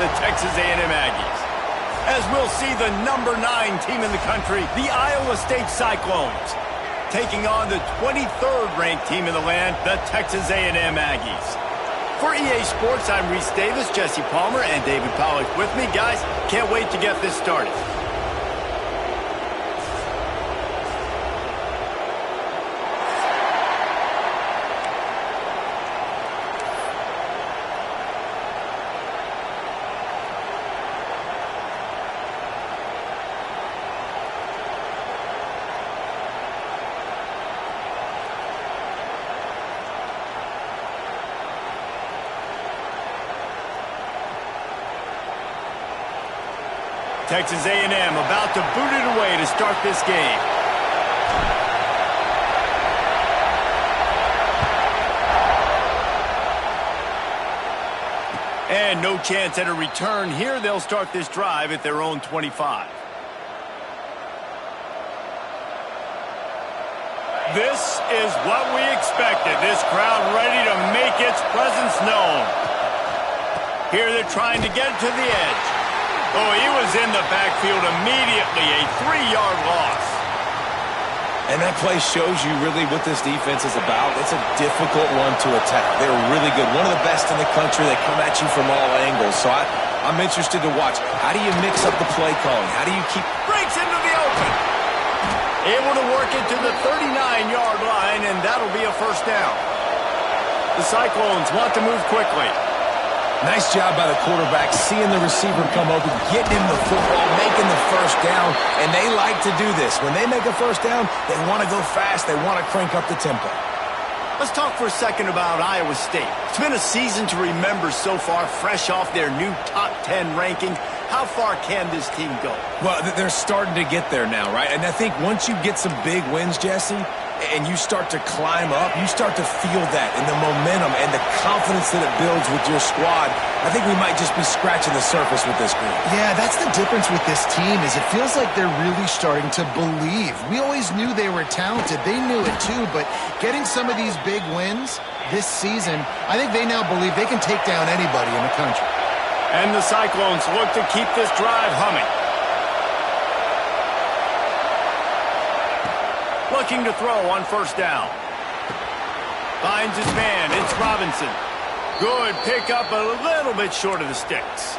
the Texas A&M Aggies. As we'll see the number 9 team in the country, the Iowa State Cyclones, taking on the 23rd ranked team in the land, the Texas A&M Aggies. For EA Sports, I'm Reese Davis, Jesse Palmer, and David Pollack with me. Guys, can't wait to get this started. Texas A&M about to boot it away to start this game. And no chance at a return here. They'll start this drive at their own 25. This is what we expected. This crowd ready to make its presence known. Here they're trying to get to the edge. Oh, he was in the backfield immediately, a 3-yard loss. And that play shows you really what this defense is about. It's a difficult one to attack. They're really good. One of the best in the country. They come at you from all angles. So I'm interested to watch. How do you mix up the play calling? How do you keep... Breaks into the open. Able to work it to the 39-yard line, and that'll be a first down. The Cyclones want to move quickly. Nice job by the quarterback, seeing the receiver come open, getting him the football, making the first down, and they like to do this. When they make a first down, they want to go fast, they want to crank up the tempo. Let's talk for a second about Iowa State. It's been a season to remember so far, fresh off their new top 10 ranking. How far can this team go? Well, they're starting to get there now, right? And I think once you get some big wins, Jesse, and you start to climb up, you start to feel that and the momentum and the confidence that it builds with your squad. I think we might just be scratching the surface with this group. Yeah, that's the difference with this team is it feels like they're really starting to believe. We always knew they were talented. They knew it too, but getting some of these big wins this season, I think they now believe they can take down anybody in the country. And the Cyclones look to keep this drive humming. Looking to throw on first down. Finds his man. It's Robinson. Good pickup, a little bit short of the sticks.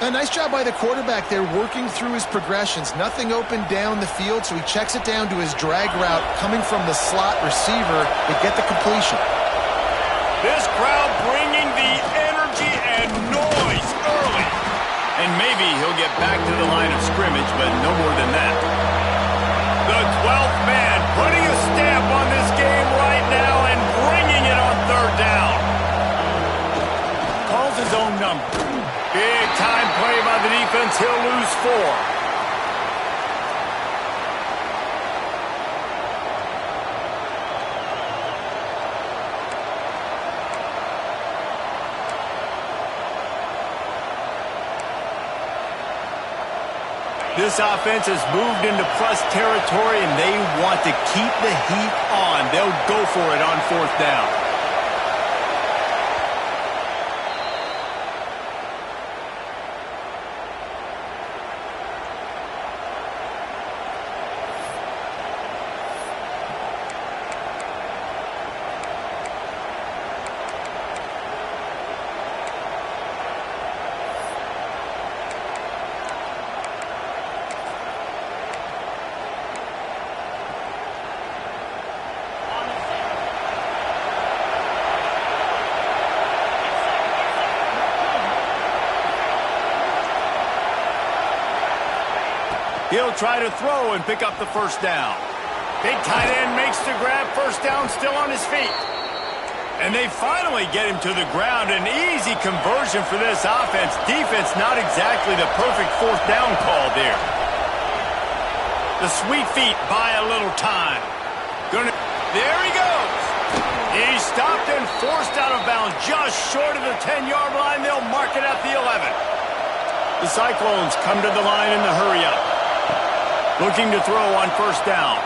A nice job by the quarterback there working through his progressions. Nothing open down the field, so he checks it down to his drag route coming from the slot receiver to get the completion. This crowd bringing the energy and noise early. And maybe he'll get back to the line of scrimmage, but no more than that. The 12th man putting a stamp on this game right now and bringing it on third down. Calls his own number. Big time play by the defense. He'll lose 4. This offense has moved into plus territory, and they want to keep the heat on. They'll go for it on fourth down. He'll try to throw and pick up the first down. Big tight end makes the grab. First down, still on his feet. And they finally get him to the ground. An easy conversion for this offense. Defense not exactly the perfect fourth down call there. The sweet feet buy a little time. There he goes. He's stopped and forced out of bounds just short of the 10-yard line. They'll mark it at the 11. The Cyclones come to the line in the hurry-up. Looking to throw on first down.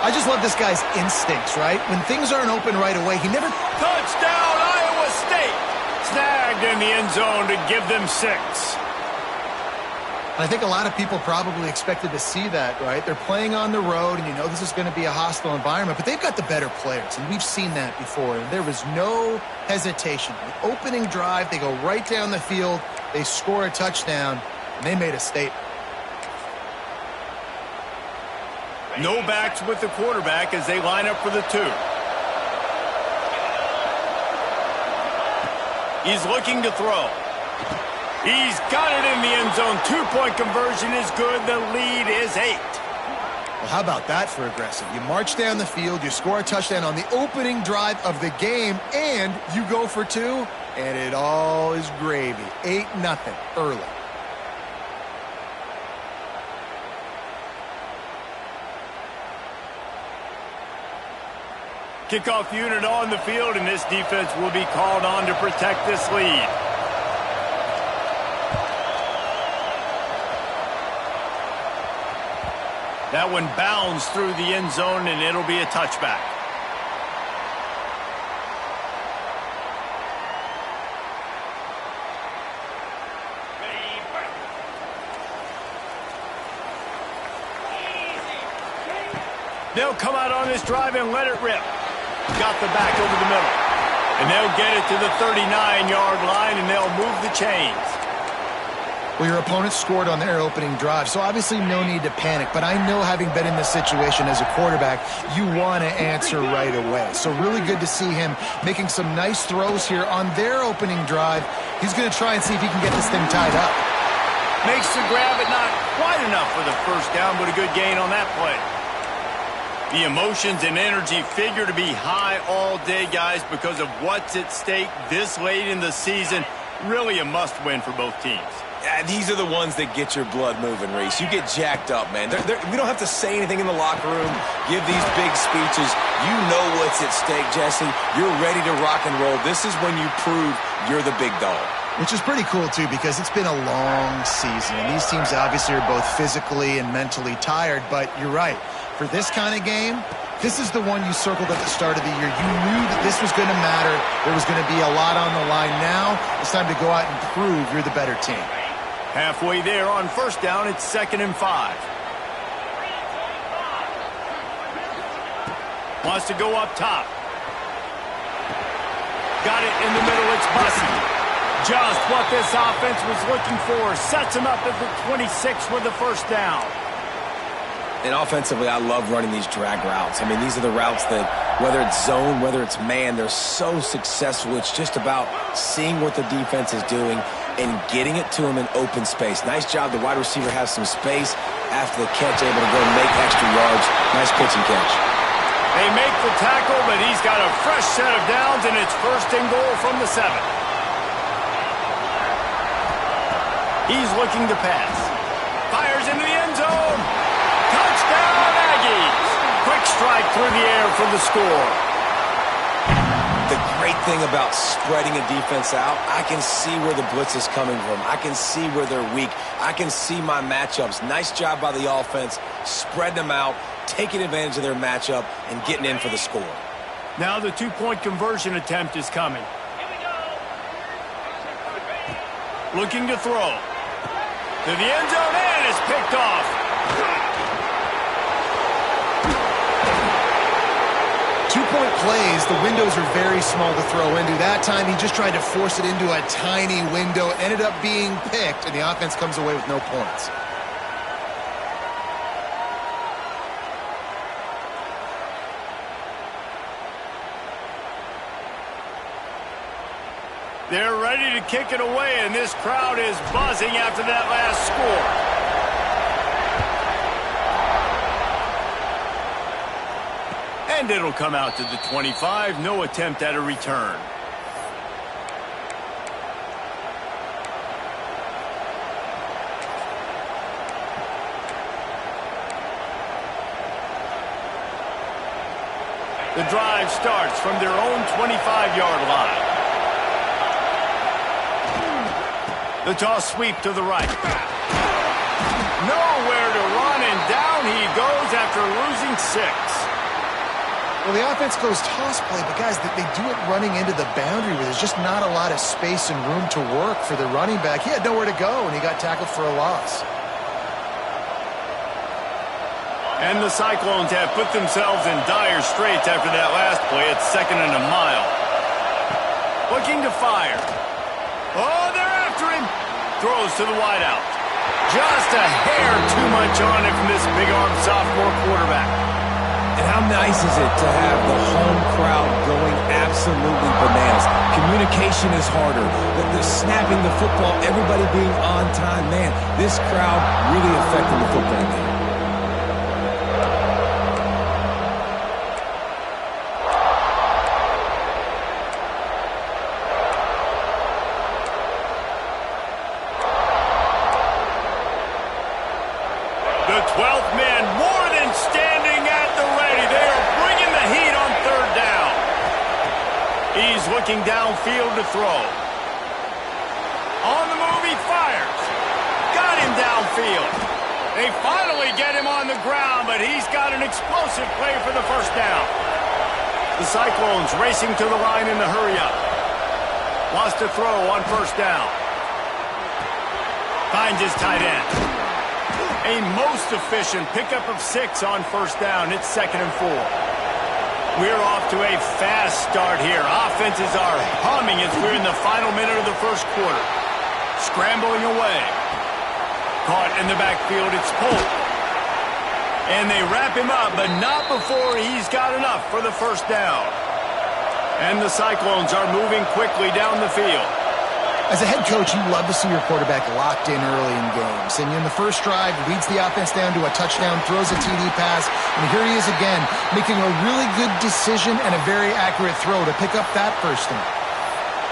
I just love this guy's instincts, right? When things aren't open right away, he never... Touchdown, Iowa State! Snagged within the end zone to give them 6. I think a lot of people probably expected to see that, right? They're playing on the road, and you know this is going to be a hostile environment, but they've got the better players, and we've seen that before. And there was no hesitation. The opening drive, they go right down the field, they score a touchdown, and they made a statement. No backs with the quarterback as they line up for the 2. He's looking to throw. He's got it in the end zone. 2-point conversion is good. The lead is 8. Well, how about that for aggressive? You march down the field, you score a touchdown on the opening drive of the game, and you go for 2, and it all is gravy. 8-0 early. Kickoff unit on the field, and this defense will be called on to protect this lead. That one bounds through the end zone, and it'll be a touchback. They'll come out on this drive and let it rip. Got the back over the middle. And they'll get it to the 39-yard line, and they'll move the chains. Well, your opponent scored on their opening drive, so obviously no need to panic. But I know, having been in this situation as a quarterback, you want to answer right away. So really good to see him making some nice throws here on their opening drive. He's going to try and see if he can get this thing tied up. Makes the grab, but not quite enough for the first down, but a good gain on that play. The emotions and energy figure to be high all day, guys, because of what's at stake this late in the season. Really a must-win for both teams. Yeah, these are the ones that get your blood moving, Reese. You get jacked up, man. We don't have to say anything in the locker room, give these big speeches. You know what's at stake, Jesse. You're ready to rock and roll. This is when you prove you're the big dog. Which is pretty cool, too, because it's been a long season. And these teams obviously are both physically and mentally tired, but you're right. For this kind of game, this is the one you circled at the start of the year. You knew that this was going to matter. There was going to be a lot on the line. Now it's time to go out and prove you're the better team. Halfway there on first down, it's 2nd and 5. Wants to go up top. Got it in the middle, it's Bussey. Just what this offense was looking for. Sets him up at the 26 with the first down. And offensively, I love running these drag routes. I mean, these are the routes that, whether it's zone, whether it's man, they're so successful. It's just about seeing what the defense is doing and getting it to him in open space. Nice job. The wide receiver has some space after the catch, able to go make extra yards. Nice pitch and catch. They make the tackle, but he's got a fresh set of downs, and it's 1st and goal from the 7. He's looking to pass. Fires into the end zone. Touchdown, Aggies. Quick strike through the air for the score. The great thing about spreading a defense out, I can see where the blitz is coming from. I can see where they're weak. I can see my matchups. Nice job by the offense, spreading them out, taking advantage of their matchup, and getting in for the score. Now the 2-point conversion attempt is coming. Looking to throw. To the end zone, and it's picked off. Two-point plays, the windows are very small to throw into. That time, he just tried to force it into a tiny window. Ended up being picked, and the offense comes away with no points. They're ready to kick it away, and this crowd is buzzing after that last score. And it'll come out to the 25. No attempt at a return. The drive starts from their own 25-yard line. The toss sweep to the right. Nowhere to run, and down he goes after losing 6. Well, the offense goes toss play, but guys, they do it running into the boundary where there's just not a lot of space and room to work for the running back. He had nowhere to go, and he got tackled for a loss. And the Cyclones have put themselves in dire straits after that last play. It's 2nd and a mile. Looking to fire. Oh, they're after him. Throws to the wideout. Just a hair too much on it from this big-armed sophomore quarterback. And how nice is it to have the home crowd going absolutely bananas? Communication is harder. The snapping the football, everybody being on time. Man, this crowd really affecting the football game. The 12th man more than standing at the ready. They are bringing the heat on 3rd down. He's looking downfield to throw. On the move, he fires. Got him downfield. They finally get him on the ground, but he's got an explosive play for the 1st down. The Cyclones racing to the line in the hurry-up. Wants to throw on 1st down. Finds his tight end. A most efficient pickup of 6 on 1st down. It's 2nd and 4. We're off to a fast start here. Offenses are humming as we're in the final minute of the 1st quarter. Scrambling away. Caught in the backfield. It's Polk. And they wrap him up, but not before he's got enough for the 1st down. And the Cyclones are moving quickly down the field. As a head coach, you love to see your quarterback locked in early in games. And in the first drive, leads the offense down to a touchdown, throws a TD pass, and here he is again, making a really good decision and a very accurate throw to pick up that 1st down.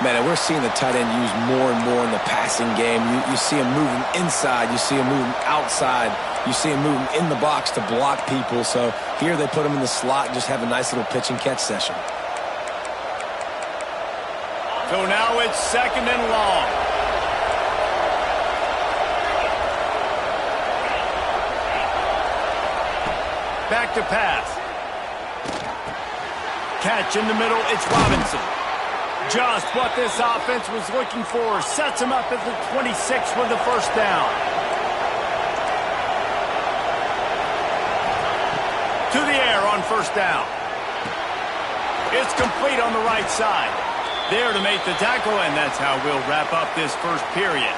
Man, and we're seeing the tight end used more and more in the passing game. You see him moving inside. You see him moving outside. You see him moving in the box to block people. So here they put him in the slot and just have a nice little pitch and catch session. So now it's 2nd and long. Back to pass. Catch in the middle, it's Robinson. Just what this offense was looking for. Sets him up at the 26 with the 1st down. To the air on 1st down. It's complete on the right side. There to make the tackle, and that's how we'll wrap up this 1st period.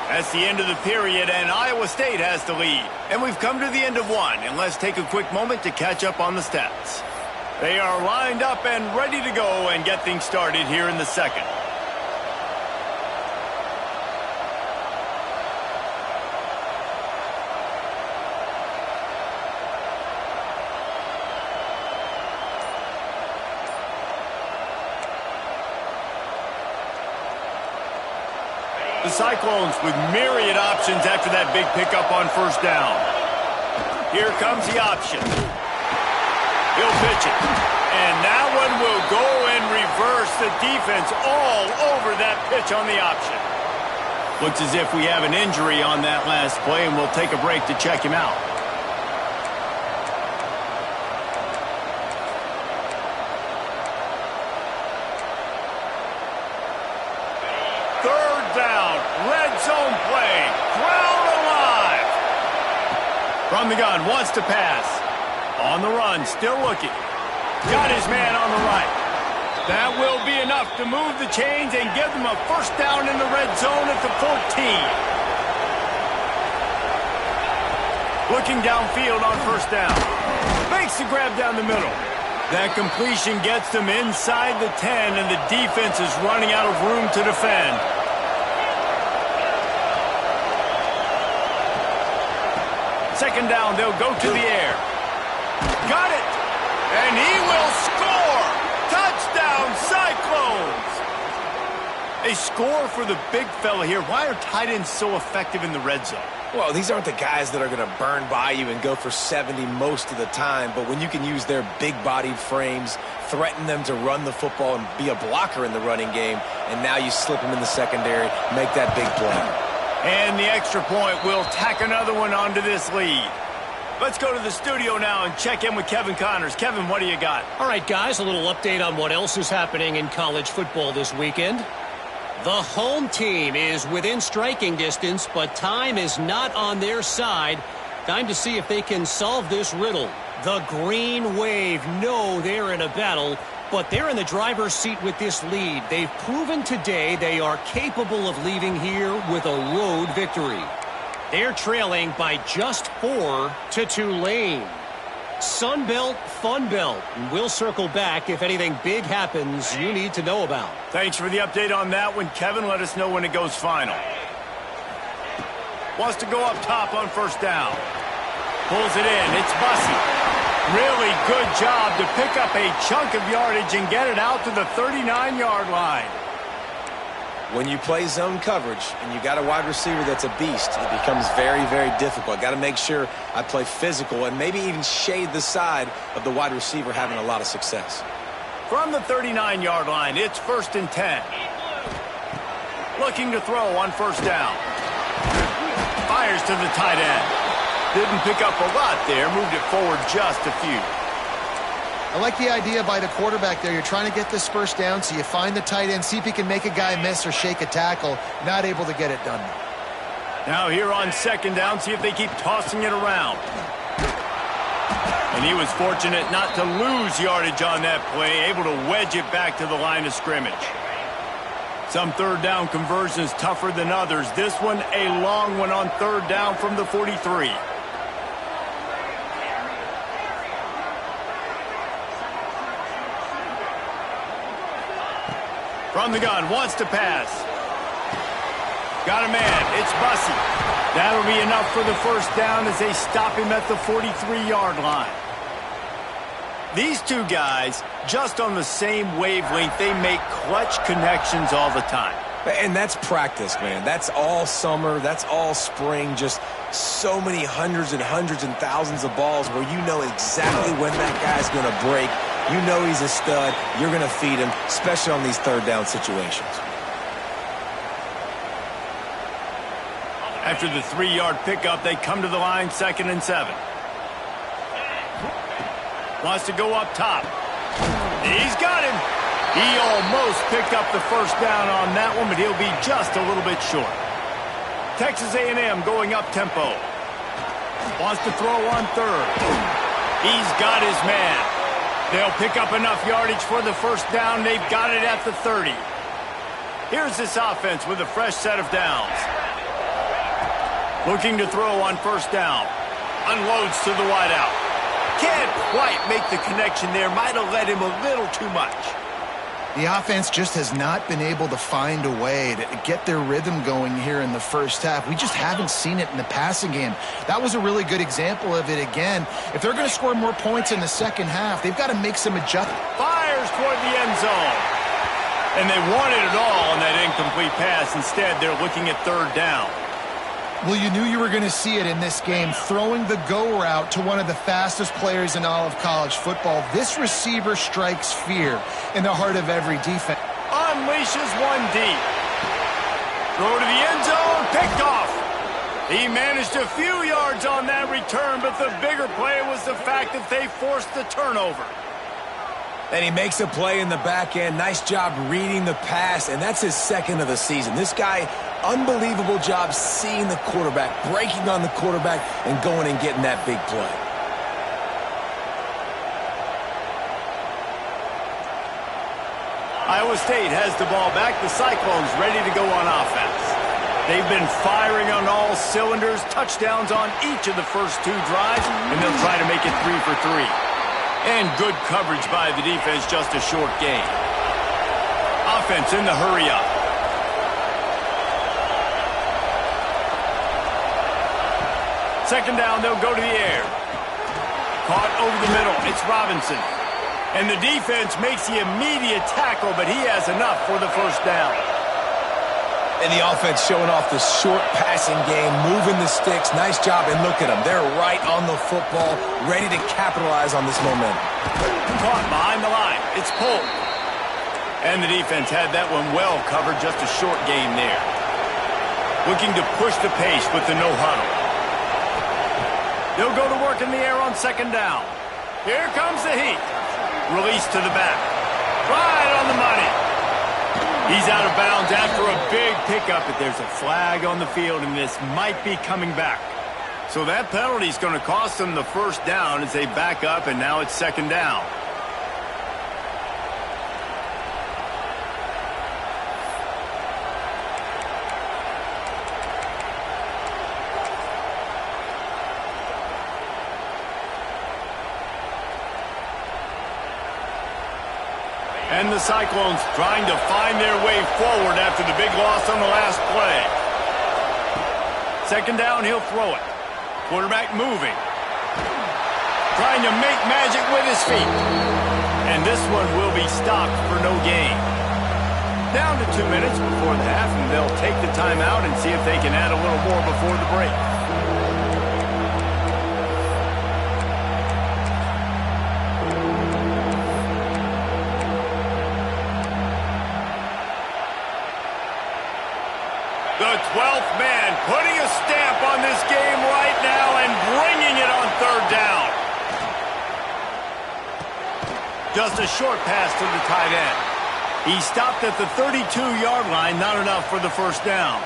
That's the end of the period, and Iowa State has the lead. And we've come to the end of 1, and let's take a quick moment to catch up on the stats. They are lined up and ready to go and get things started here in the 2nd. The Cyclones with myriad options after that big pickup on 1st down. Here comes the option. He'll pitch it. And that one will go and reverse the defense all over that pitch on the option. Looks as if we have an injury on that last play, and we'll take a break to check him out. Red zone play. Crowd alive. From the gun, wants to pass. On the run, still looking. Got his man on the right. That will be enough to move the chains and give them a 1st down in the red zone at the 14. Looking downfield on 1st down. Makes the grab down the middle. That completion gets them inside the 10, and the defense is running out of room to defend. Second down, they'll go to the air. Got it! And he will score! Touchdown, Cyclones! A score for the big fella here. Why are tight ends so effective in the red zone? Well, these aren't the guys that are going to burn by you and go for 70 most of the time, but when you can use their big-bodied frames, threaten them to run the football and be a blocker in the running game, and now you slip them in the secondary, make that big play. And the extra point will tack another one onto this lead. Let's go to the studio now and check in with Kevin Connors. Kevin, what do you got? All right, guys, a little update on what else is happening in college football this weekend. The home team is within striking distance, but time is not on their side. Time to see if they can solve this riddle. The Green Wave know they're in a battle, but they're in the driver's seat with this lead. They've proven today they are capable of leaving here with a road victory. They're trailing by just 4 to Tulane. Sunbelt, Funbelt. We'll circle back if anything big happens you need to know about. Thanks for the update on that one, Kevin. Let us know when it goes final. Wants to go up top on first down. Pulls it in. It's Bussey. Really good job to pick up a chunk of yardage and get it out to the 39-yard line. When you play zone coverage and you got a wide receiver that's a beast, it becomes very, very difficult. Got to make sure I play physical and maybe even shade the side of the wide receiver having a lot of success. From the 39-yard line, it's 1st and 10. Looking to throw on first down. Fires to the tight end. Didn't pick up a lot there, moved it forward just a few. I like the idea by the quarterback there. You're trying to get this first down, so you find the tight end, see if he can make a guy miss or shake a tackle. Not able to get it done. Now here on second down, see if they keep tossing it around. And he was fortunate not to lose yardage on that play, able to wedge it back to the line of scrimmage. Some third down conversions tougher than others. This one a long one on third down from the 43. From the gun, wants to pass. Got a man, it's Bussey. That'll be enough for the first down as they stop him at the 43-yard line. These two guys, just on the same wavelength, they make clutch connections all the time. And that's practice, man. That's all summer. That's all spring. Just so many hundreds and hundreds and thousands of balls where you know exactly when that guy's going to break. You know he's a stud. You're going to feed him, especially on these third down situations. After the 3-yard pickup, they come to the line 2nd and 7. Wants to go up top. He's got him. He almost picked up the first down on that one, but he'll be just a little bit short. Texas A&M going up tempo. Wants to throw on third. He's got his man. They'll pick up enough yardage for the first down. They've got it at the 30. Here's this offense with a fresh set of downs. Looking to throw on first down. Unloads to the wideout. Can't quite make the connection there. Might have led him a little too much. The offense just has not been able to find a way to get their rhythm going here in the first half. We just haven't seen it in the passing game. That was a really good example of it again. If they're going to score more points in the second half, they've got to make some adjustments. Fires toward the end zone. And they wanted it all on that incomplete pass. Instead, they're looking at third down. Well, you knew you were going to see it in this game, throwing the go route to one of the fastest players in all of college football. This receiver strikes fear in the heart of every defense. Unleashes one deep. Throw to the end zone, picked off. He managed a few yards on that return, but the bigger play was the fact that they forced the turnover. And he makes a play in the back end. Nice job reading the pass, and that's his second of the season. This guy, unbelievable job seeing the quarterback, breaking on the quarterback, and going and getting that big play. Iowa State has the ball back. The Cyclones ready to go on offense. They've been firing on all cylinders, touchdowns on each of the first 2 drives, and they'll try to make it 3 for 3. And good coverage by the defense, just a short gain. Offense in the hurry up. Second down, they'll go to the air. Caught over the middle, it's Robinson. And the defense makes the immediate tackle, but he has enough for the first down. And the offense showing off the short passing game, moving the sticks. Nice job, and look at them. They're right on the football, ready to capitalize on this momentum. Caught behind the line. It's Polk. And the defense had that one well covered, just a short game there. Looking to push the pace with the no huddle. He'll go to work in the air on second down. Here comes the heat. Release to the back. Right on the money. He's out of bounds after a big pickup, but there's a flag on the field, and this might be coming back. So that penalty is going to cost them the first down as they back up, and now it's second down. And the Cyclones trying to find their way forward after the big loss on the last play. Second down, he'll throw it. Quarterback moving. Trying to make magic with his feet. And this one will be stopped for no gain. Down to 2 minutes before the half, and they'll take the timeout and see if they can add a little more before the break. The 12th man putting a stamp on this game right now and bringing it on third down. Just a short pass to the tight end. He stopped at the 32-yard line, not enough for the first down.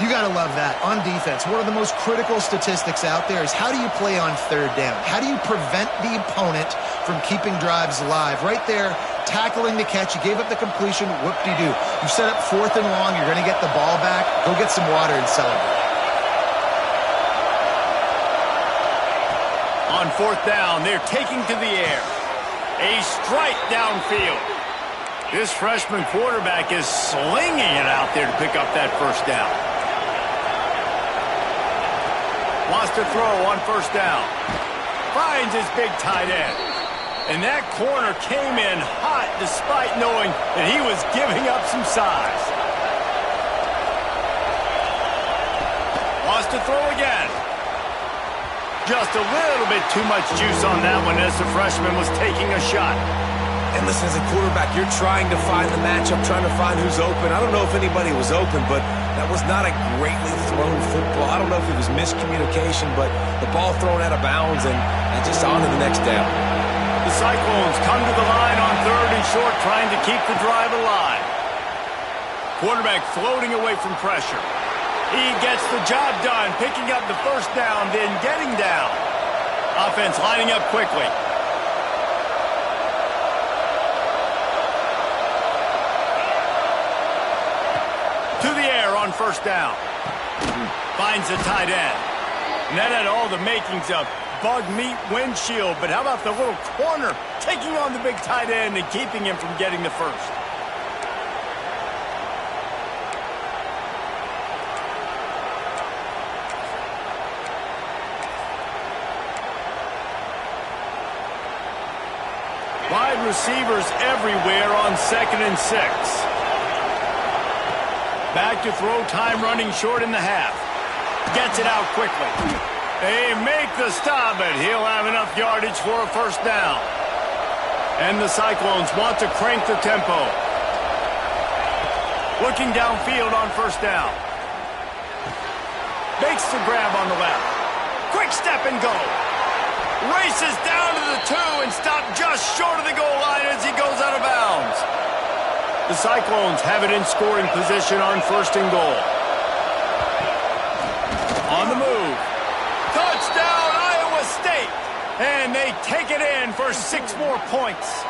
You got to love that. On defense, one of the most critical statistics out there is how do you play on third down? How do you prevent the opponent from keeping drives alive? Right there, tackling the catch. You gave up the completion. Whoop-de-doo. You set up fourth and long. You're going to get the ball back. Go get some water and celebrate. On fourth down, they're taking to the air. A strike downfield. This freshman quarterback is slinging it out there to pick up that first down. Wants to throw on first down. Finds his big tight end. And that corner came in hot despite knowing that he was giving up some size. Wants to throw again. Just a little bit too much juice on that one as the freshman was taking a shot. And listen, as a quarterback, you're trying to find the matchup, trying to find who's open. I don't know if anybody was open, but that was not a greatly thrown football. I don't know if it was miscommunication, but the ball thrown out of bounds and just on to the next down. The Cyclones come to the line on third and short, trying to keep the drive alive. Quarterback floating away from pressure. He gets the job done, picking up the first down, then getting down. Offense lining up quickly. To the air on first down. Finds the tight end. And that had all the makings of bug meat windshield, but how about the little corner taking on the big tight end and keeping him from getting the first? Wide receivers everywhere on 2nd and 6. Back to throw, time running short in the half. Gets it out quickly. They make the stop, but he'll have enough yardage for a first down. And the Cyclones want to crank the tempo. Looking downfield on first down. Makes the grab on the left. Quick step and go. Races down to the 2 and stopped just short of the goal line as he goes out of bounds. The Cyclones have it in scoring position on first and goal. On the move. Touchdown, Iowa State. And they take it in for 6 more points.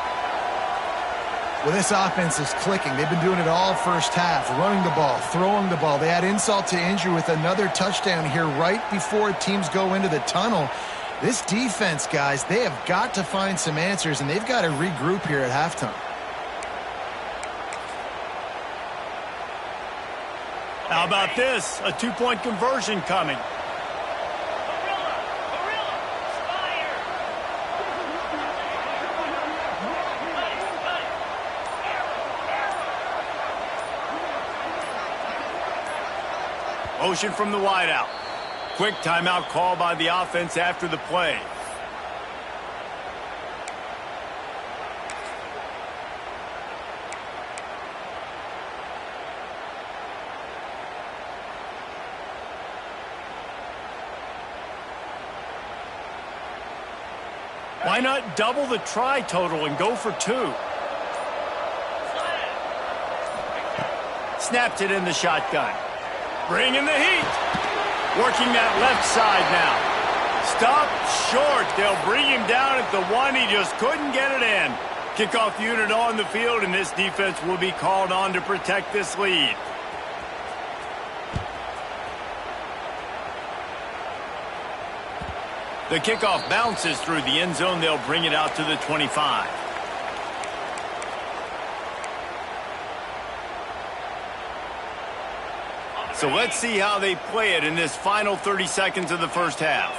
Well, this offense is clicking. They've been doing it all first half, running the ball, throwing the ball. They add insult to injury with another touchdown here right before teams go into the tunnel. This defense, guys, they have got to find some answers, and they've got to regroup here at halftime. How about this? A 2-point conversion coming. Motion from the wideout. Quick timeout call by the offense after the play. Why not double the try total and go for 2? Snapped it in the shotgun. Bringing the heat. Working that left side now. Stop short. They'll bring him down at the 1. He just couldn't get it in. Kickoff unit on the field, and this defense will be called on to protect this lead. The kickoff bounces through the end zone. They'll bring it out to the 25. So let's see how they play it in this final 30 seconds of the first half.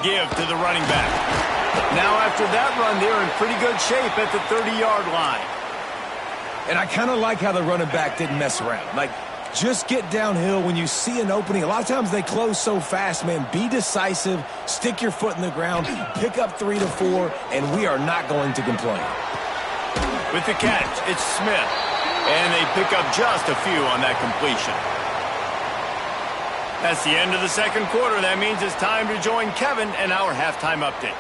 Give to the running back. Now after that run, they're in pretty good shape at the 30-yard line. And I kind of like how the running back didn't mess around. Like, just get downhill when you see an opening. A lot of times they close so fast, man. Be decisive, stick your foot in the ground, pick up 3 to 4, and we are not going to complain. With the catch, it's Smith. And they pick up just a few on that completion. That's the end of the second quarter. That means it's time to join Kevin and our halftime update.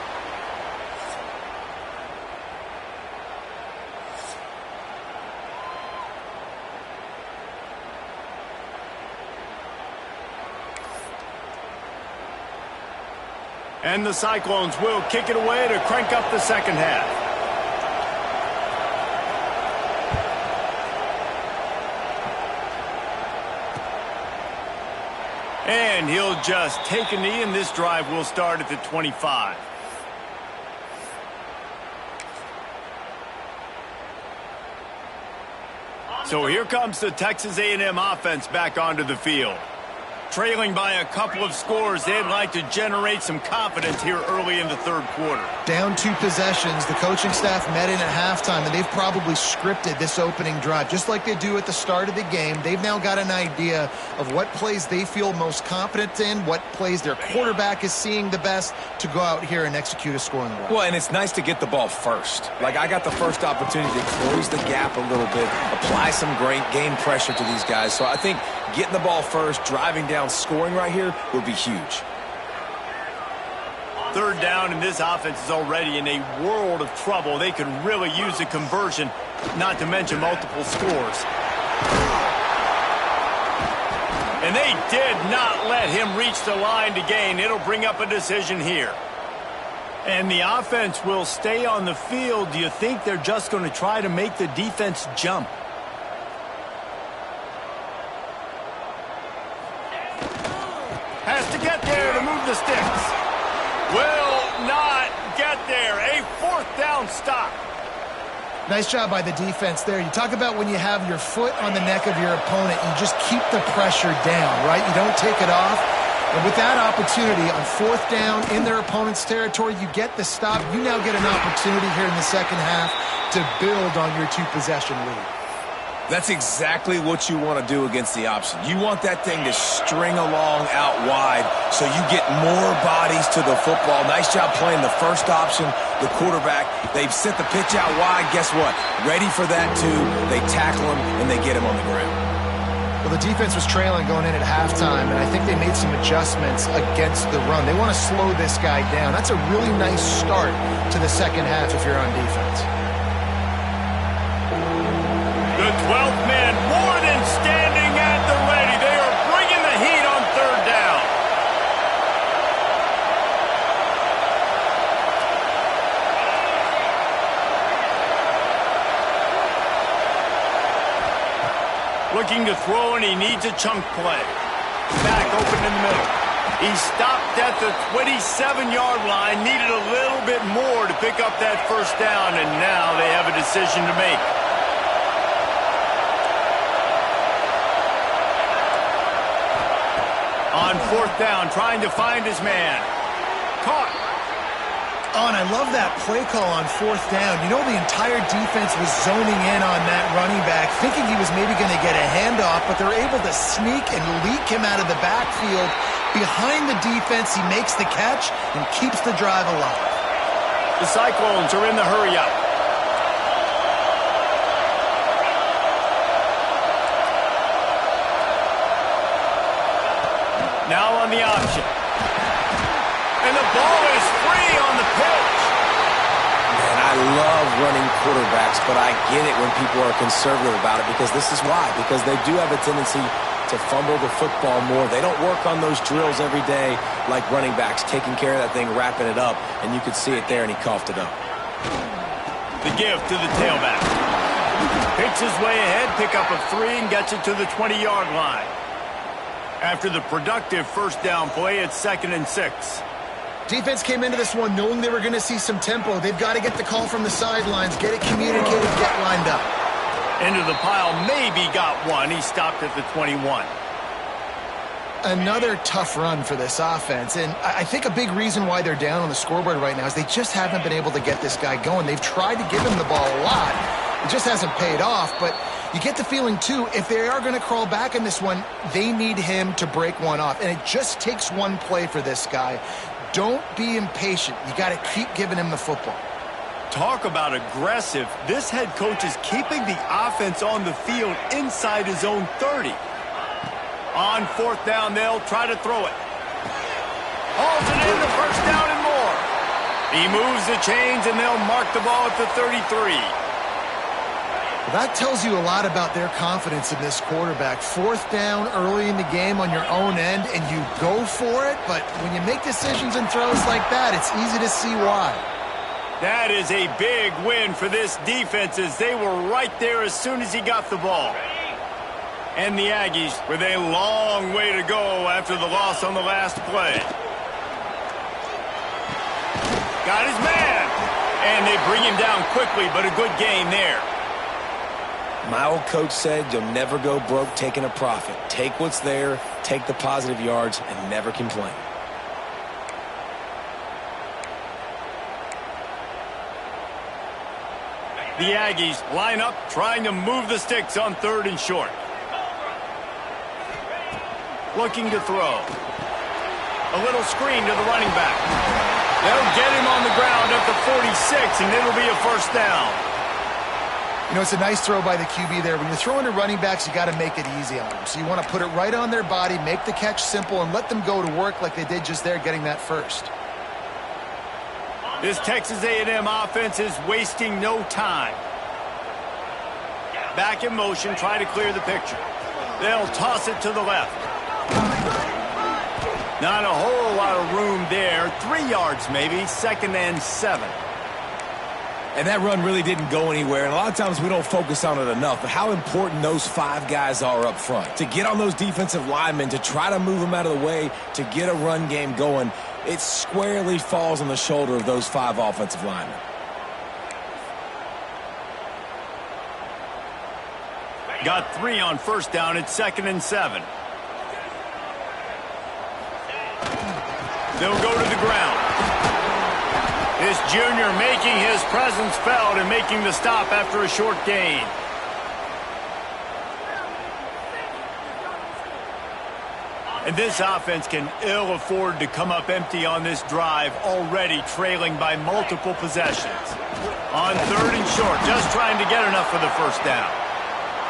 And the Cyclones will kick it away to crank up the second half. And he'll just take a knee, and this drive will start at the 25. So here comes the Texas A&M offense back onto the field. Trailing by a couple of scores, they'd like to generate some confidence here early in the third quarter. Down 2 possessions, the coaching staff met in at halftime, and they've probably scripted this opening drive. Just like they do at the start of the game, they've now got an idea of what plays they feel most confident in, what plays their quarterback is seeing the best to go out here and execute a scoring run. Well, and it's nice to get the ball first. Like, I got the first opportunity to close the gap a little bit, apply some great game pressure to these guys. So I think getting the ball first, driving down, scoring right here would be huge. Third down, and this offense is already in a world of trouble. They could really use a conversion, not to mention multiple scores. And they did not let him reach the line to gain. It'll bring up a decision here. And the offense will stay on the field. Do you think they're just going to try to make the defense jump? Has to get there to move the sticks. Will not get there. A 4th down stop. Nice job by the defense there. You talk about when you have your foot on the neck of your opponent, you just keep the pressure down, right? You don't take it off. And with that opportunity on 4th down in their opponent's territory, you get the stop. You now get an opportunity here in the second half to build on your 2-possession lead. That's exactly what you want to do against the option. You want that thing to string along out wide so you get more bodies to the football. Nice job playing the first option, the quarterback. They've sent the pitch out wide. Guess what? Ready for that, too. They tackle him, and they get him on the ground. Well, the defense was trailing going in at halftime, and I think they made some adjustments against the run. They want to slow this guy down. That's a really nice start to the second half if you're on defense. The 12th man more than standing at the ready. They are bringing the heat on 3rd down. Looking to throw, and he needs a chunk play. Back open in the middle. He stopped at the 27-yard line, needed a little bit more to pick up that first down, and now they have a decision to make. On 4th down, trying to find his man. Caught. Oh, and I love that play call on 4th down. You know, the entire defense was zoning in on that running back, thinking he was maybe going to get a handoff, but they're able to sneak and leak him out of the backfield. Behind the defense, he makes the catch and keeps the drive alive. The Cyclones are in the hurry-up. Now on the option. And the ball is free on the pitch. Man, I love running quarterbacks, but I get it when people are conservative about it because this is why. Because they do have a tendency to fumble the football more. They don't work on those drills every day like running backs, taking care of that thing, wrapping it up, and you could see it there, and he coughed it up. The give to the tailback. Picks his way ahead, pick up a 3, and gets it to the 20-yard line. After the productive first down play, it's 2nd and 6. Defense came into this one knowing they were going to see some tempo. They've got to get the call from the sidelines, get it communicated, get lined up. Into the pile, maybe got one. He stopped at the 21. Another tough run for this offense, and I think a big reason why they're down on the scoreboard right now is they just haven't been able to get this guy going. They've tried to give him the ball a lot. It just hasn't paid off, but you get the feeling, too, if they are going to crawl back in this one, they need him to break one off, and it just takes one play for this guy. Don't be impatient. You got to keep giving him the football. Talk about aggressive. This head coach is keeping the offense on the field inside his own 30. On 4th down, they'll try to throw it. Hauls it in, the first down and more. He moves the chains, and they'll mark the ball at the 33. Well, that tells you a lot about their confidence in this quarterback. 4th down early in the game on your own end, and you go for it, but when you make decisions and throws like that, it's easy to see why. That is a big win for this defense as they were right there as soon as he got the ball. And the Aggies with a long way to go after the loss on the last play. Got his man. And they bring him down quickly, but a good game there. My old coach said you'll never go broke taking a profit. Take what's there, take the positive yards, and never complain. The Aggies line up, trying to move the sticks on 3rd and short. Looking to throw. A little screen to the running back. They'll get him on the ground at the 46, and it'll be a first down. You know, it's a nice throw by the QB there. When you're throwing to running backs, you got to make it easy on them. So you want to put it right on their body, make the catch simple, and let them go to work like they did just there, getting that first. This Texas A&M offense is wasting no time. Back in motion, try to clear the picture. They'll toss it to the left. Not a whole lot of room there. 3 yards maybe, 2nd and 7. And that run really didn't go anywhere, and a lot of times we don't focus on it enough, but how important those 5 guys are up front. To get on those defensive linemen, to try to move them out of the way, to get a run game going, it squarely falls on the shoulder of those 5 offensive linemen. Got 3 on first down. It's 2nd and 7. They'll go to the ground. This junior making his presence felt and making the stop after a short gain. And this offense can ill afford to come up empty on this drive, already trailing by multiple possessions. On 3rd and short, just trying to get enough for the first down.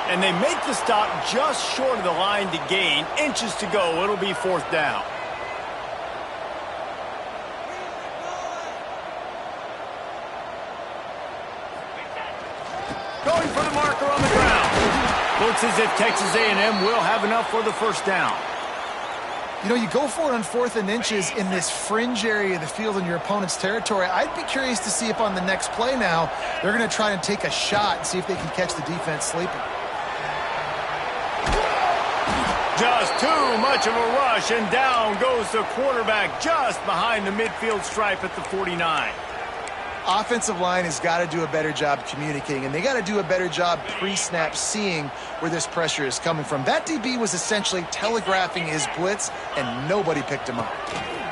And they make the stop just short of the line to gain. Inches to go. It'll be 4th down. Going for the marker on the ground. Looks as if Texas A&M will have enough for the first down. You know, you go for it on 4th and inches in this fringe area of the field in your opponent's territory. I'd be curious to see if on the next play now they're going to try and take a shot and see if they can catch the defense sleeping. Just too much of a rush, and down goes the quarterback just behind the midfield stripe at the 49. Offensive line has got to do a better job communicating, and they got to do a better job pre-snap seeing where this pressure is coming from. That DB was essentially telegraphing his blitz, and nobody picked him up.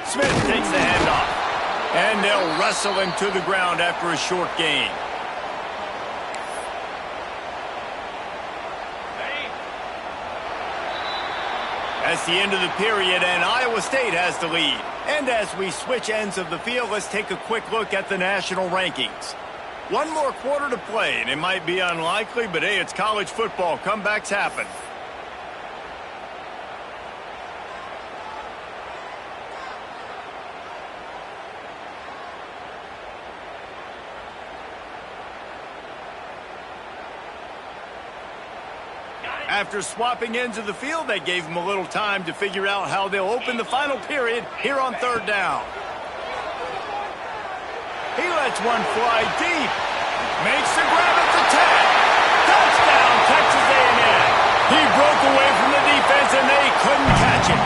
Smith takes the handoff, and they'll wrestle him to the ground after a short gain. That's the end of the period, and Iowa State has the lead. And as we switch ends of the field, let's take a quick look at the national rankings. One more quarter to play, and it might be unlikely, but hey, it's college football. Comebacks happen. After swapping ends of the field, they gave him a little time to figure out how they'll open the final period here on third down. He lets one fly deep. Makes the grab at the 10. Touchdown, Texas A&M. He broke away from the defense, and they couldn't catch him.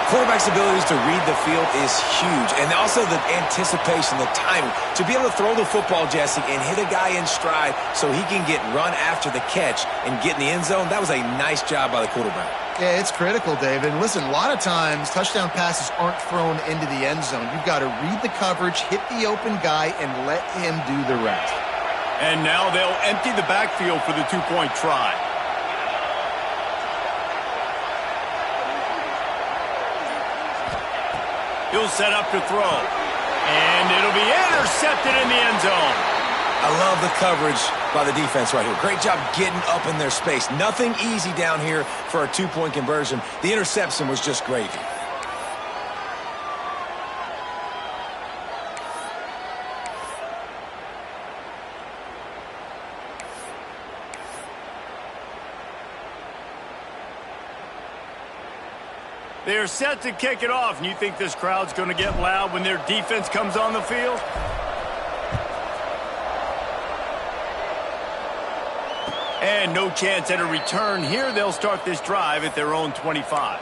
Quarterback's abilities to read the field is huge, and also the anticipation, the timing. To be able to throw the football, Jesse, and hit a guy in stride so he can get run after the catch and get in the end zone, that was a nice job by the quarterback. Yeah, it's critical, David. And listen, a lot of times touchdown passes aren't thrown into the end zone. You've got to read the coverage, hit the open guy, and let him do the rest. And now they'll empty the backfield for the two-point try. He'll set up to throw. And it'll be intercepted in the end zone. I love the coverage by the defense right here. Great job getting up in their space. Nothing easy down here for a two-point conversion. The interception was just gravy. They're set to kick it off, and you think this crowd's going to get loud when their defense comes on the field? And no chance at a return here. They'll start this drive at their own 25.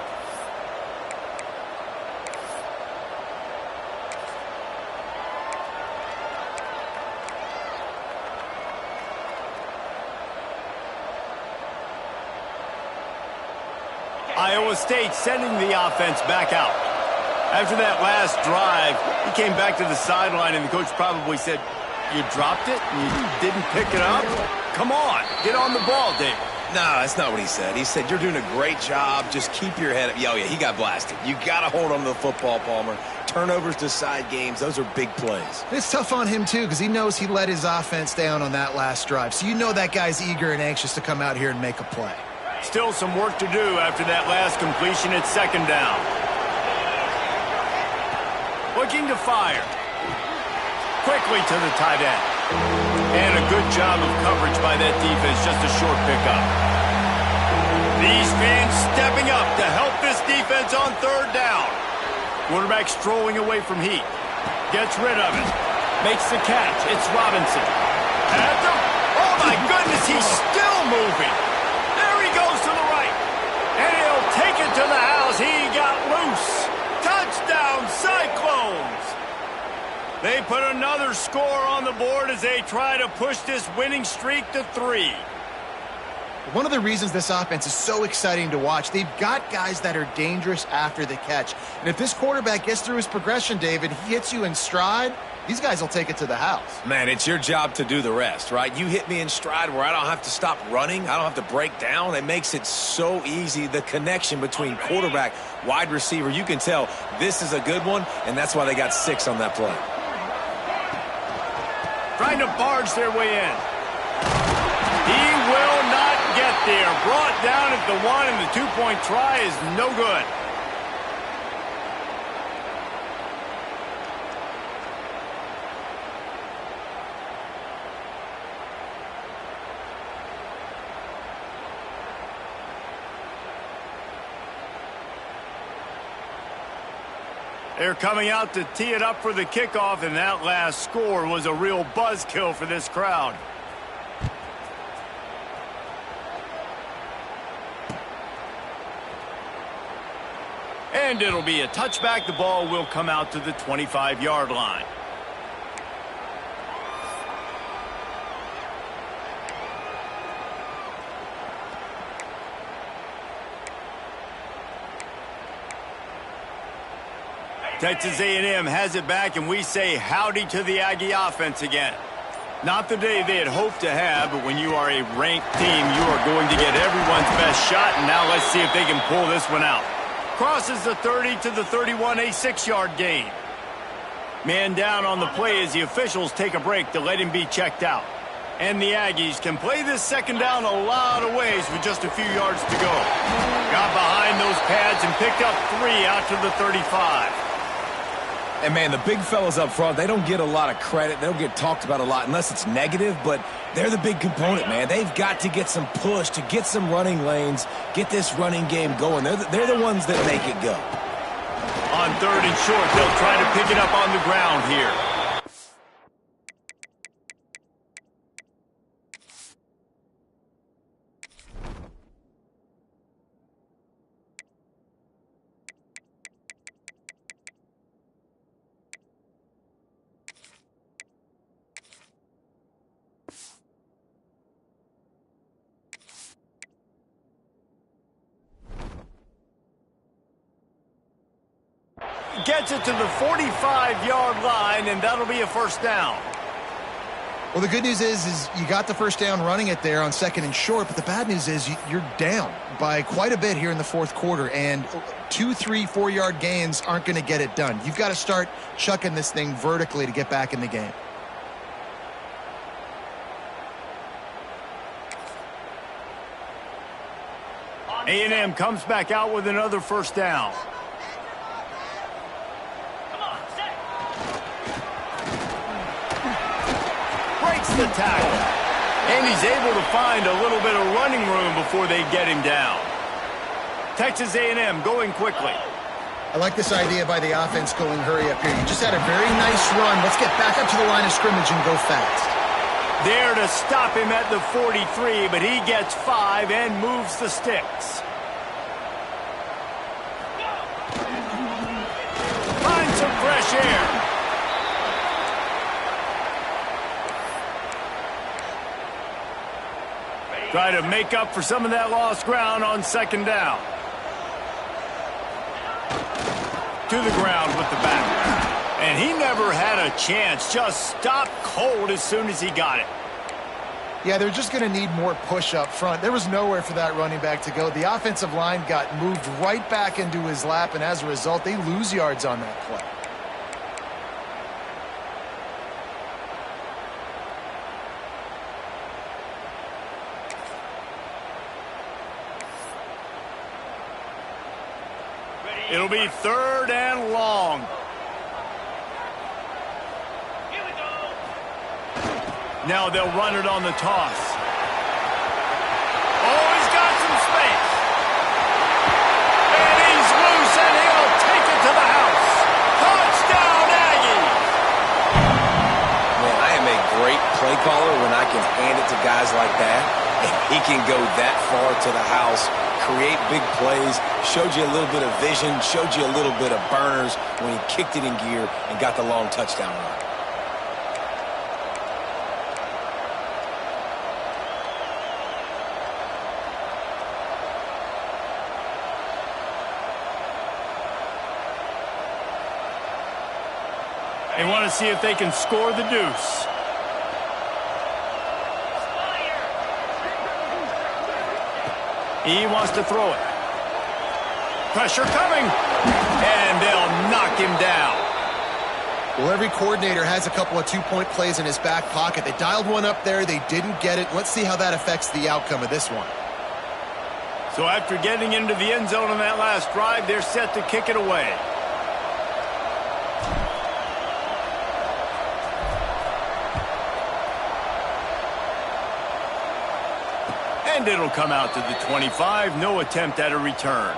Iowa State sending the offense back out. After that last drive, he came back to the sideline, and the coach probably said, "You dropped it? You didn't pick it up? Come on, get on the ball, Dave." No, that's not what he said. He said, "You're doing a great job. Just keep your head up." Oh, yeah, he got blasted. You got to hold on to the football, Palmer. Turnovers decide games. Those are big plays. It's tough on him, too, because he knows he let his offense down on that last drive. So you know that guy's eager and anxious to come out here and make a play. Still some work to do after that last completion at second down. Looking to fire. Quickly to the tight end. And a good job of coverage by that defense, just a short pickup. These fans stepping up to help this defense on third down. Quarterback strolling away from heat. Gets rid of it. Makes the catch. It's Robinson. At the... Oh, my goodness, he's still moving. There he goes to the right. And he'll take it to the house. He got loose. Touchdown, Cyclones. They put another score on the board as they try to push this winning streak to 3. One of the reasons this offense is so exciting to watch, they've got guys that are dangerous after the catch. And if this quarterback gets through his progression, David, he hits you in stride, these guys will take it to the house. Man, it's your job to do the rest, right? You hit me in stride where I don't have to stop running. I don't have to break down. It makes it so easy, the connection between quarterback, wide receiver. You can tell this is a good one, and that's why they got 6 on that play. Trying to barge their way in. He will not get there. Brought down at the 1, and the two-point try is no good. They're coming out to tee it up for the kickoff, and that last score was a real buzzkill for this crowd. And it'll be a touchback. The ball will come out to the 25-yard line. Texas A&M has it back, and we say howdy to the Aggie offense again. Not the day they had hoped to have, but when you are a ranked team, you are going to get everyone's best shot, and now let's see if they can pull this one out. Crosses the 30 to the 31, a 6-yard gain. Man down on the play as the officials take a break to let him be checked out. And the Aggies can play this second down a lot of ways with just a few yards to go. Got behind those pads and picked up 3 out to the 35. And, man, the big fellas up front, they don't get a lot of credit. They don't get talked about a lot unless it's negative, but they're the big component, man. They've got to get some push, to get some running lanes, get this running game going. They're the ones that make it go. On 3rd and short, they'll try to pick it up on the ground here. Gets it to the 45-yard line, and that'll be a first down. Well, the good news is you got the first down running it there on 2nd and short, but the bad news is you're down by quite a bit here in the 4th quarter, and 2, 3, 4-yard gains aren't going to get it done. You've got to start chucking this thing vertically to get back in the game. A&M comes back out with another first down. The tackle. And he's able to find a little bit of running room before they get him down. Texas A&M going quickly. I like this idea by the offense going hurry up here. You just had a very nice run. Let's get back up to the line of scrimmage and go fast. There to stop him at the 43, but he gets 5 and moves the sticks. Find some fresh air. Try to make up for some of that lost ground on 2nd down. To the ground with the back. And he never had a chance. Just stopped cold as soon as he got it. Yeah, they're just going to need more push up front. There was nowhere for that running back to go. The offensive line got moved right back into his lap, and as a result, they lose yards on that play. It'll be 3rd and long. Here we go. Now they'll run it on the toss. Oh, he's got some space. And he's loose, and he'll take it to the house. Touchdown, Aggies! Man, I am a great play caller when I can hand it to guys like that. And he can go that far to the house, create big plays, showed you a little bit of vision, showed you a little bit of burners when he kicked it in gear and got the long touchdown run. They want to see if they can score the deuce. He wants to throw it. Pressure coming. And they'll knock him down. Well, every coordinator has a couple of two-point plays in his back pocket. They dialed one up there. They didn't get it. Let's see how that affects the outcome of this one. So after getting into the end zone on that last drive, they're set to kick it away. And it'll come out to the 25. No attempt at a return.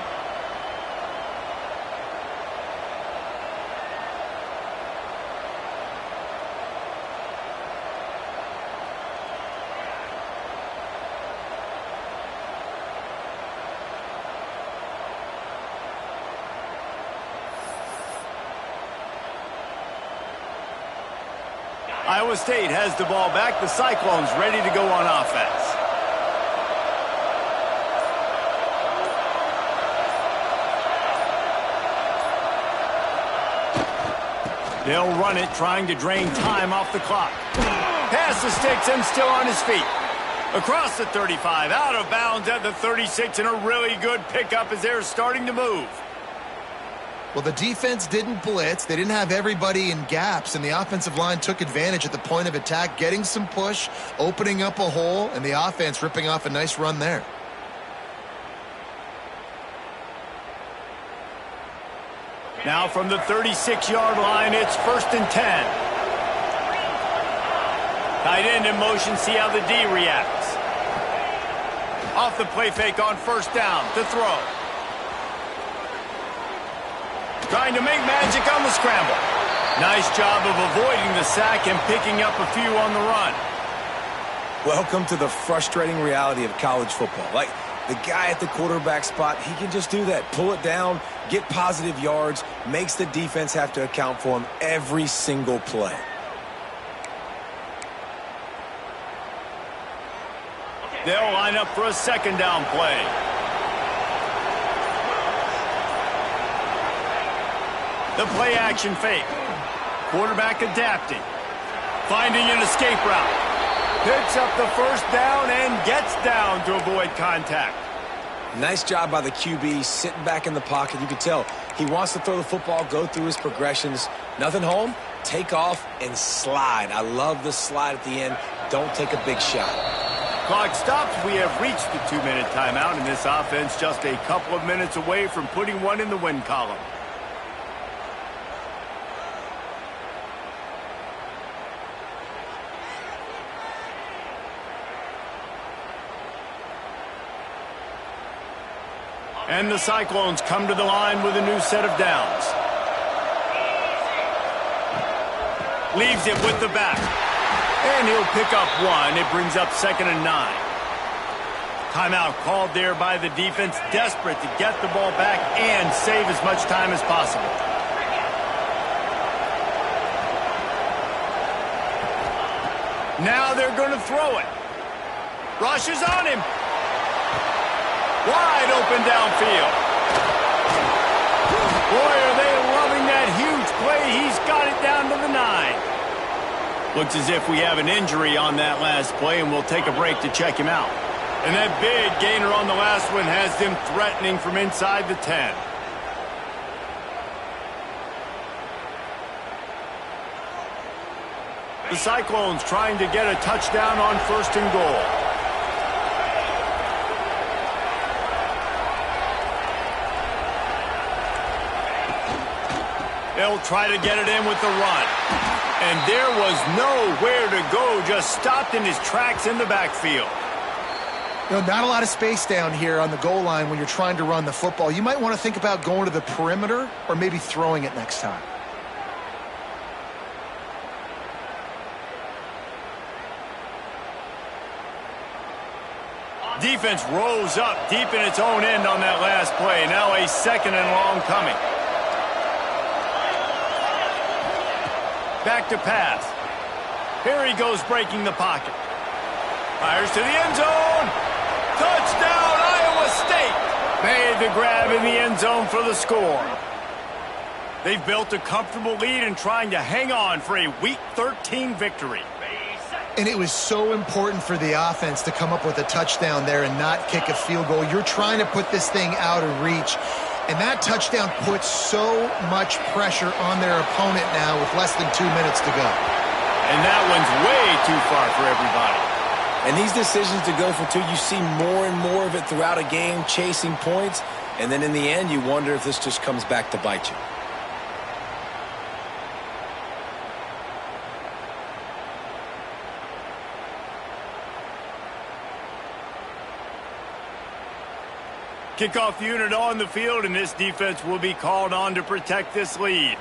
Iowa State has the ball back. The Cyclones ready to go on offense. They'll run it, trying to drain time off the clock. Past the sticks and still on his feet. Across the 35, out of bounds at the 36, and a really good pickup as they're starting to move. Well, the defense didn't blitz. They didn't have everybody in gaps, and the offensive line took advantage at the point of attack, getting some push, opening up a hole, and the offense ripping off a nice run there. Now from the 36-yard line, it's 1st and 10. Tight end in motion, see how the D reacts. Off the play fake on 1st down to throw. Trying to make magic on the scramble. Nice job of avoiding the sack and picking up a few on the run. Welcome to the frustrating reality of college football. Like, the guy at the quarterback spot, he can just do that. Pull it down, get positive yards, makes the defense have to account for him every single play. They'll line up for a 2nd down play. The play action fake. Quarterback adapting. Finding an escape route. Picks up the 1st down and gets down to avoid contact. Nice job by the QB, sitting back in the pocket. You can tell he wants to throw the football, go through his progressions. Nothing home, take off, and slide. I love the slide at the end. Don't take a big shot. Clock stops. We have reached the 2-minute timeout, and this offense just a couple of minutes away from putting one in the win column. And the Cyclones come to the line with a new set of downs. Leaves it with the back. And he'll pick up 1. It brings up 2nd and 9. Timeout called there by the defense, desperate to get the ball back and save as much time as possible. Now they're going to throw it. Rush is on him. Wide open downfield. Boy, are they loving that huge play. He's got it down to the 9. Looks as if we have an injury on that last play, and we'll take a break to check him out. And that big gainer on the last one has them threatening from inside the 10. The Cyclones trying to get a touchdown on 1st and goal. They'll try to get it in with the run. And there was nowhere to go, just stopped in his tracks in the backfield. You know, not a lot of space down here on the goal line when you're trying to run the football. You might want to think about going to the perimeter or maybe throwing it next time. Defense rose up deep in its own end on that last play. Now a 2nd and long coming. Back to pass. Here he goes breaking the pocket. Fires to the end zone. Touchdown, Iowa State. Made the grab in the end zone for the score. They've built a comfortable lead and trying to hang on for a Week 13 victory. And it was so important for the offense to come up with a touchdown there and not kick a field goal. You're trying to put this thing out of reach. And that touchdown puts so much pressure on their opponent now with less than 2 minutes to go. And that one's way too far for everybody. And these decisions to go for 2, you see more and more of it throughout a game, chasing points. And then in the end, you wonder if this just comes back to bite you. Kickoff unit on the field, and this defense will be called on to protect this lead.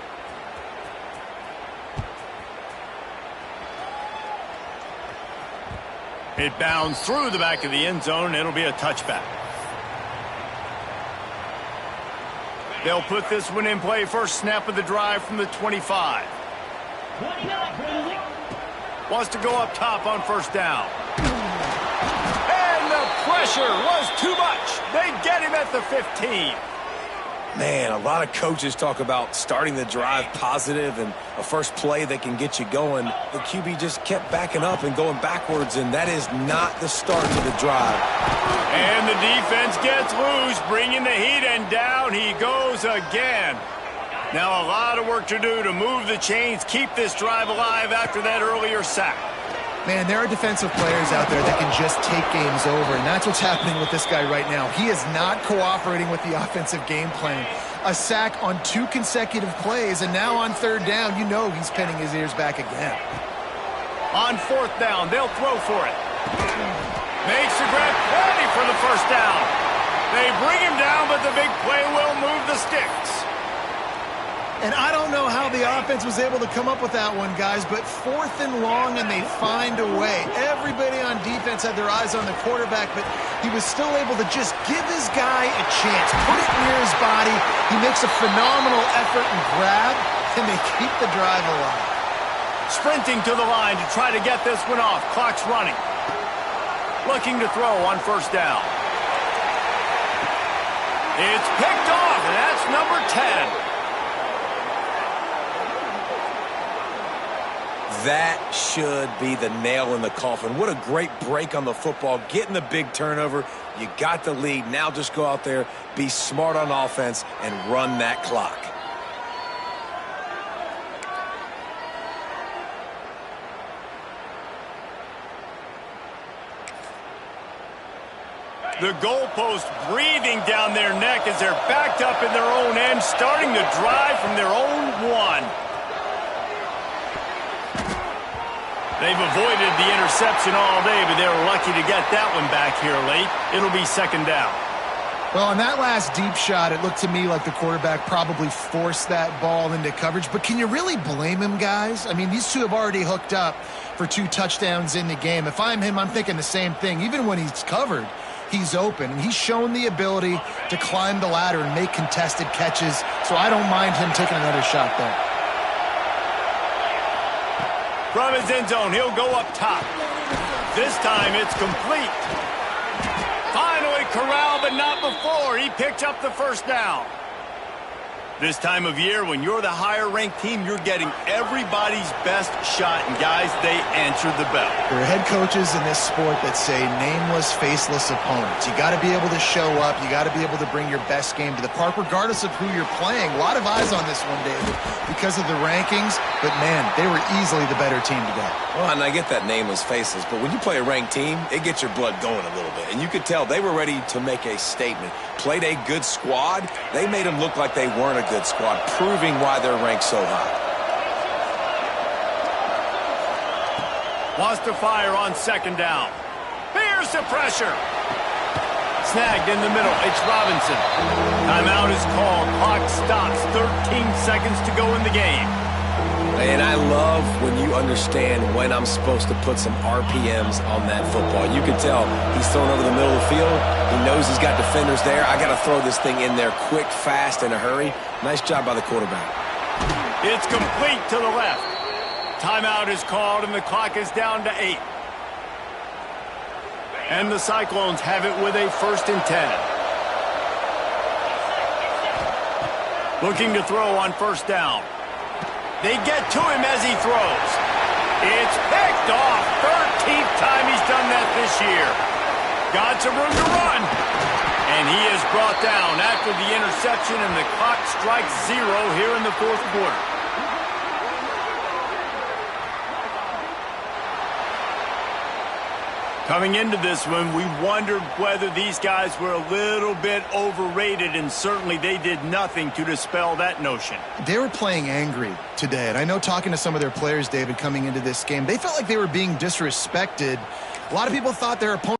It bounds through the back of the end zone. It'll be a touchback. They'll put this one in play. First snap of the drive from the 25. Wants to go up top on 1st down. And the pressure was too much. They get him at the 15. Man, a lot of coaches talk about starting the drive positive and a first play that can get you going. The QB just kept backing up and going backwards, and that is not the start to the drive. And the defense gets loose, bringing the heat, and down he goes again. Now a lot of work to do to move the chains, keep this drive alive after that earlier sack. Man, there are defensive players out there that can just take games over, and that's what's happening with this guy right now. He is not cooperating with the offensive game plan. A sack on 2 consecutive plays, and now on 3rd down, you know he's pinning his ears back again. On 4th down, they'll throw for it. Makes the grab, ready for the 1st down. They bring him down, but the big play will move the sticks. And I don't know how the offense was able to come up with that one, guys, but 4th and long, and they find a way. Everybody on defense had their eyes on the quarterback, but he was still able to just give his guy a chance, put it near his body. He makes a phenomenal effort and grab, and they keep the drive alive. Sprinting to the line to try to get this one off. Clock's running. Looking to throw on 1st down. It's picked off, and that's number 10. That should be the nail in the coffin. What a great break on the football. Getting the big turnover. You got the lead. Now just go out there, be smart on offense, and run that clock. The goalpost breathing down their neck as they're backed up in their own end, starting to drive from their own 1. They've avoided the interception all day, but they were lucky to get that one back here late. It'll be 2nd down. Well, on that last deep shot, it looked to me like the quarterback probably forced that ball into coverage. But can you really blame him, guys? I mean, these two have already hooked up for 2 touchdowns in the game. If I'm him, I'm thinking the same thing. Even when he's covered, he's open. And he's shown the ability to climb the ladder and make contested catches. So I don't mind him taking another shot there. From his end zone, he'll go up top. This time it's complete. Finally corralled, but not before. He picked up the 1st down. This time of year, when you're the higher-ranked team, you're getting everybody's best shot. And, guys, they answered the bell. There are head coaches in this sport that say nameless, faceless opponents. You got to be able to show up. You got to be able to bring your best game to the park, regardless of who you're playing. A lot of eyes on this one, David, because of the rankings. But, man, they were easily the better team today. Well, and I get that nameless, faceless, but when you play a ranked team, it gets your blood going a little bit. And you could tell they were ready to make a statement. Played a good squad. They made them look like they weren't a good squad, proving why they're ranked so high. Wants to fire on 2nd down. Here's the pressure. Snagged in the middle. It's Robinson. Timeout is called. Clock stops. 13 seconds to go in the game. And I love when you understand when I'm supposed to put some RPMs on that football. You can tell he's thrown over the middle of the field. He knows he's got defenders there. I got to throw this thing in there quick, fast, in a hurry. Nice job by the quarterback. It's complete to the left. Timeout is called, and the clock is down to 8. And the Cyclones have it with a 1st and 10. Looking to throw on 1st down. They get to him as he throws. It's picked off. 13th time he's done that this year. Got some room to run. And he is brought down after the interception, and the clock strikes 0 here in the 4th quarter. Coming into this one, we wondered whether these guys were a little bit overrated, and certainly they did nothing to dispel that notion. They were playing angry today, and I know talking to some of their players, David, coming into this game, they felt like they were being disrespected. A lot of people thought their opponent